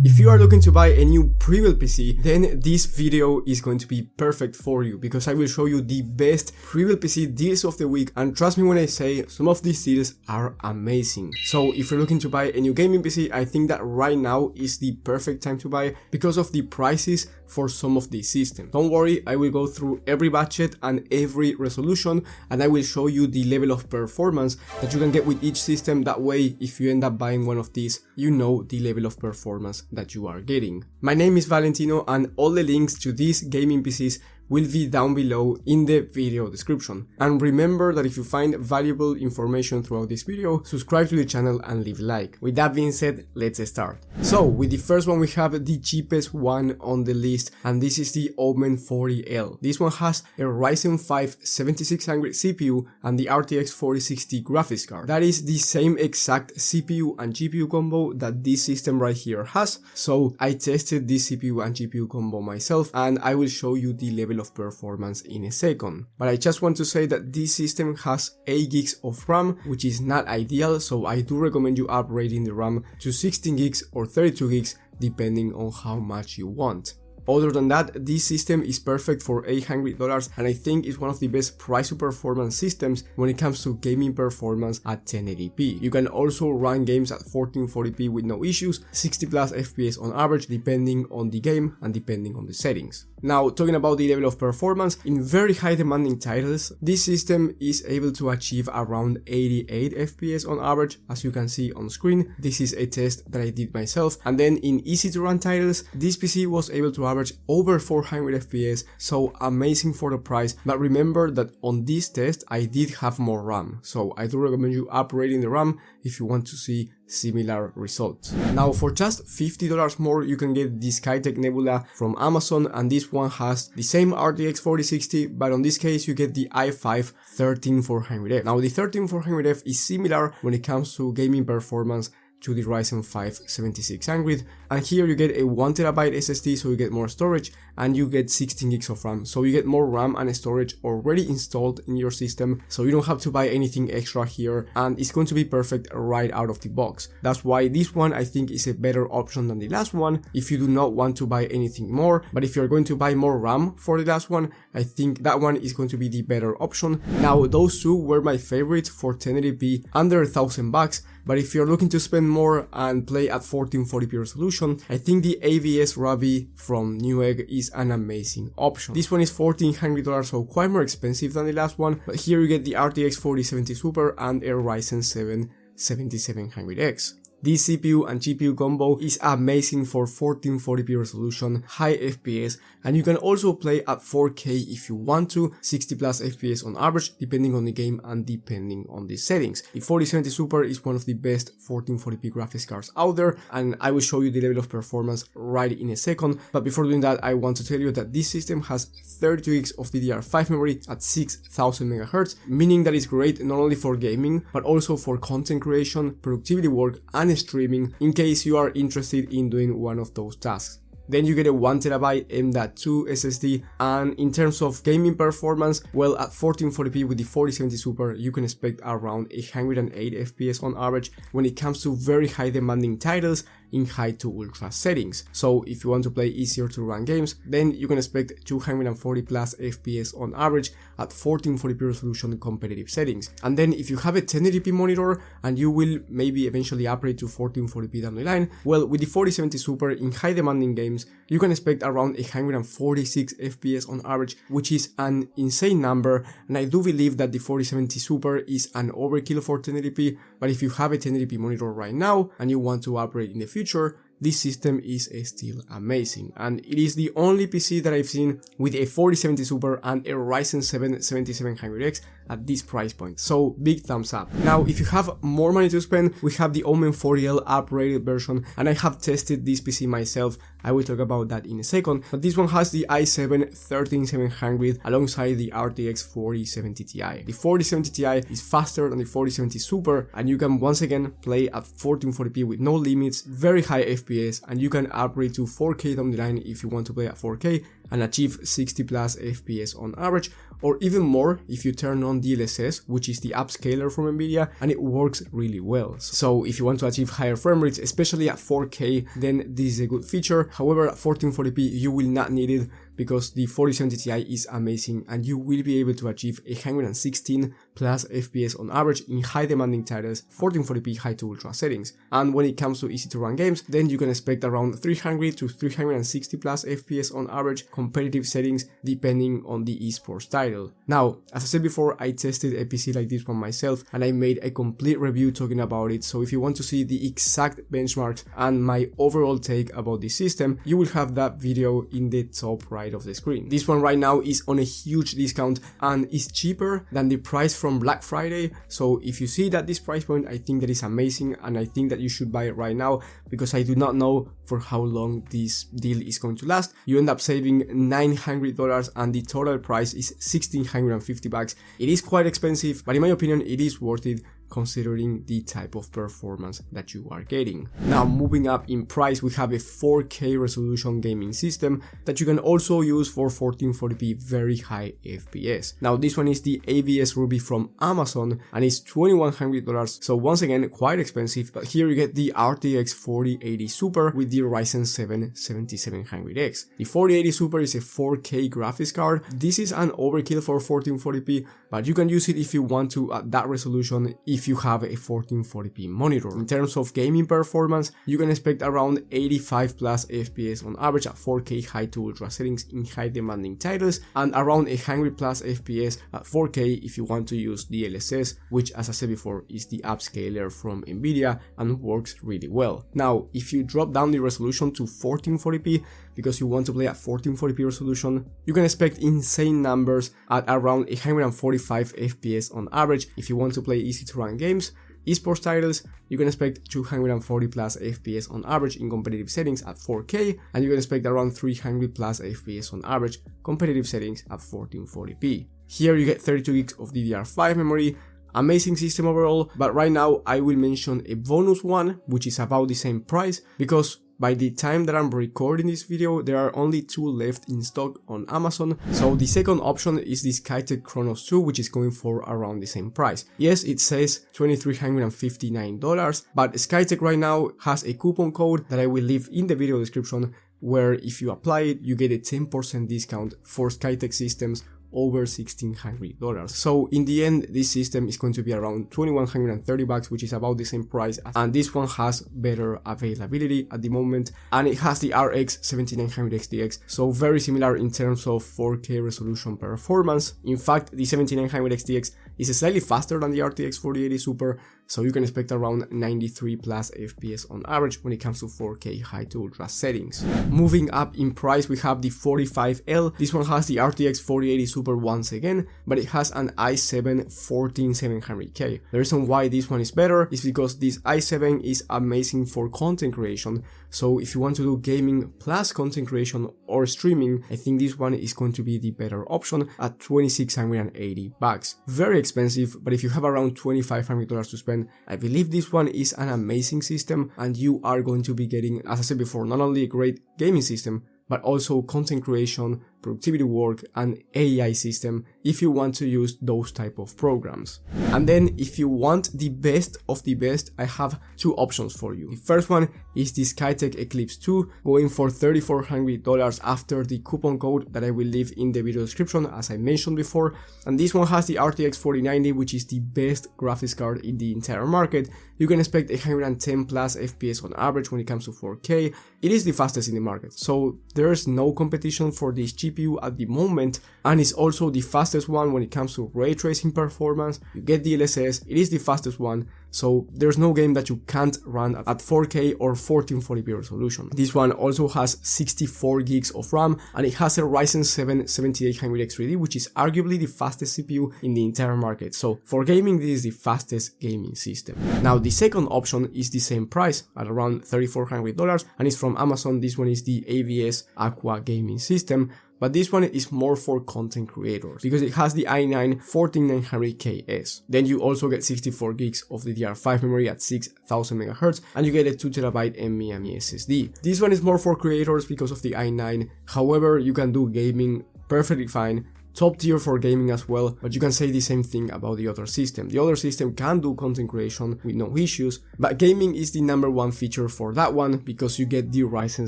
If you are looking to buy a new pre-built PC, then this video is going to be perfect for you because I will show you the best pre-built PC deals of the week, and trust me when I say some of these deals are amazing. So if you're looking to buy a new gaming PC, I think that right now is the perfect time to buy because of the prices for some of these systems. Don't worry, I will go through every budget and every resolution, and I will show you the level of performance that you can get with each system. That way, if you end up buying one of these, you know the level of performance that you are getting. My name is Valentino, and all the links to these gaming PCs will be down below in the video description. And remember that if you find valuable information throughout this video, subscribe to the channel and leave a like. With that being said, let's start. So with the first one, we have the cheapest one on the list, and this is the Omen 40L. This one has a Ryzen 5 7600 CPU and the RTX 4060 graphics card. That is the same exact CPU and GPU combo that this system right here has. So I tested this CPU and GPU combo myself, and I will show you the level of performance in a second. But I just want to say that this system has 8 gigs of RAM, which is not ideal, so I do recommend you upgrading the RAM to 16 gigs or 32 gigs depending on how much you want. Other than that, this system is perfect for $800, and I think it's one of the best price to performance systems when it comes to gaming performance at 1080p. You can also run games at 1440p with no issues, 60 plus FPS on average depending on the game and depending on the settings. Now, talking about the level of performance, in very high demanding titles, this system is able to achieve around 88 FPS on average, as you can see on screen. This is a test that I did myself. And then in easy to run titles, this PC was able to average over 400 FPS, so amazing for the price. But remember that on this test, I did have more RAM, so I do recommend you upgrading the RAM if you want to see similar results. Now, for just $50 more, you can get the Skytech Nebula from Amazon, and this one has the same RTX 4060, but on this case you get the i5 13400F. Now, the 13400F is similar when it comes to gaming performance to the Ryzen 5 7600, and here you get a 1TB SSD, so you get more storage, and you get 16 gigs of RAM, so you get more RAM and storage already installed in your system, so you don't have to buy anything extra here, and it's going to be perfect right out of the box. That's why this one I think is a better option than the last one if you do not want to buy anything more. But if you're going to buy more RAM for the last one, I think that one is going to be the better option. Now, those two were my favorites for 1080p under $1,000, but if you're looking to spend more and play at 1440p resolution, I think the AVS Ravi from Newegg is an amazing option. This one is $1,400, so quite more expensive than the last one, but here you get the RTX 4070 Super and a Ryzen 7 7700X. This CPU and GPU combo is amazing for 1440p resolution, high FPS, and you can also play at 4K if you want to, 60 plus FPS on average depending on the game and depending on the settings. The 4070 Super is one of the best 1440p graphics cards out there, and I will show you the level of performance right in a second. But before doing that, I want to tell you that this system has 32 gigs of DDR5 memory at 6000 MHz, meaning that it's great not only for gaming but also for content creation, productivity work, and streaming in case you are interested in doing one of those tasks. Then you get a 1TB M.2 SSD, and in terms of gaming performance, well, at 1440p with the 4070 Super, you can expect around 108 FPS on average when it comes to very high demanding titles in high to ultra settings. So if you want to play easier to run games, then you can expect 240 plus FPS on average at 1440p resolution competitive settings. And then if you have a 1080p monitor and you will maybe eventually upgrade to 1440p down the line, well, with the 4070 Super in high demanding games, you can expect around 146 FPS on average, which is an insane number, and I do believe that the 4070 Super is an overkill for 1080p, but if you have a 1080p monitor right now and you want to upgrade in the future, this system is still amazing, and it is the only PC that I've seen with a 4070 Super and a Ryzen 7 7700X at this price point, so big thumbs up. Now, if you have more money to spend, we have the Omen 40L upgraded version, and I have tested this PC myself. I will talk about that in a second, but this one has the i7 13700 alongside the RTX 4070 Ti. The 4070 Ti is faster than the 4070 Super, and you can once again play at 1440p with no limits, very high FPS, and you can upgrade to 4K down the line if you want to play at 4K, and achieve 60 plus FPS on average, or even more if you turn on DLSS, which is the upscaler from Nvidia, and it works really well. So if you want to achieve higher frame rates, especially at 4K, then this is a good feature. However, at 1440p you will not need it, because the 4070 Ti is amazing and you will be able to achieve 116 plus FPS on average in high demanding titles, 1440p high to ultra settings. And when it comes to easy to run games, then you can expect around 300 to 360 plus FPS on average competitive settings depending on the esports title. Now, as I said before, I tested a PC like this one myself and I made a complete review talking about it, so if you want to see the exact benchmarks and my overall take about the system, you will have that video in the top right of the screen. This one right now is on a huge discount and is cheaper than the price from Black Friday, so if you see that this price point, I think that is amazing and I think that you should buy it right now, because I do not know for how long this deal is going to last. You end up saving $900 and the total price is $1,650. It is quite expensive, but in my opinion it is worth it considering the type of performance that you are getting. Now, moving up in price, we have a 4K resolution gaming system that you can also use for 1440p very high FPS. Now, this one is the AVS Ruby from Amazon and it's $2,100, so once again quite expensive, but here you get the RTX 4080 Super with the Ryzen 7 7700X. The 4080 Super is a 4K graphics card. This is an overkill for 1440p, but you can use it if you want to at that resolution if you have a 1440p monitor. In terms of gaming performance, you can expect around 85 plus FPS on average at 4K high to ultra settings in high demanding titles, and around 100 plus FPS at 4K if you want to use DLSS, which, as I said before, is the upscaler from Nvidia and works really well. Now, if you drop down the resolution to 1440p because you want to play at 1440p resolution, you can expect insane numbers at around 145 FPS on average. If you want to play easy to run games, esports titles, you can expect 240 plus FPS on average in competitive settings at 4K, and you can expect around 300 plus FPS on average competitive settings at 1440p. Here you get 32 gigs of DDR5 memory. Amazing system overall, but right now I will mention a bonus one which is about the same price, because by the time that I'm recording this video, there are only 2 left in stock on Amazon. So the second option is the Skytech Chronos 2, which is going for around the same price. Yes, it says $2,359, but Skytech right now has a coupon code that I will leave in the video description, where if you apply it, you get a 10% discount for Skytech systems over $1,600. So in the end, this system is going to be around $2,130, which is about the same price, and this one has better availability at the moment, and it has the RX 7900 XTX, so very similar in terms of 4K resolution performance. In fact, the 7900 XTX is slightly faster than the RTX 4080 Super, so you can expect around 93 plus FPS on average when it comes to 4K high to ultra settings. Moving up in price, we have the 45L. This one has the RTX 4080 Super once again, but it has an i7 14700K. The reason why this one is better is because this i7 is amazing for content creation, so if you want to do gaming plus content creation or streaming, I think this one is going to be the better option at $2,680. Very expensive, but if you have around $2,500 to spend, I believe this one is an amazing system, and you are going to be getting, as I said before, not only a great gaming system, but also content creation, productivity work, and AI system if you want to use those type of programs. And then if you want the best of the best, I have 2 options for you. The first one is the Skytech Eclipse 2, going for $3,400 after the coupon code that I will leave in the video description, as I mentioned before. And this one has the RTX 4090, which is the best graphics card in the entire market. You can expect 110 plus FPS on average when it comes to 4K. It is the fastest in the market, so there's no competition for this GPU at the moment, and it's also the fastest one when it comes to ray tracing performance. You get DLSS, it is the fastest one, so there's no game that you can't run at 4K or 1440p resolution. This one also has 64 gigs of RAM, and it has a Ryzen 7 7800X3D, which is arguably the fastest CPU in the entire market. So for gaming, this is the fastest gaming system. Now the second option is the same price at around $3,400, and it's from Amazon. This one is the AVS Aqua gaming system, but this one is more for content creators because it has the i9 14900KS. Then you also get 64 gigs of the DDR5 memory at 6000 MHz, and you get a 2TB NVMe SSD. This one is more for creators because of the i9, however you can do gaming perfectly fine. Top tier for gaming as well, but you can say the same thing about the other system. The other system can do content creation with no issues, but gaming is the #1 feature for that one because you get the Ryzen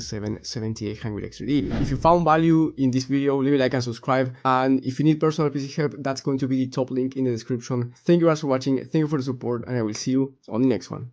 7 7800X3D. If you found value in this video, leave a like and subscribe, and if you need personal PC help, that's going to be the top link in the description. Thank you guys for watching, thank you for the support, and I will see you on the next one.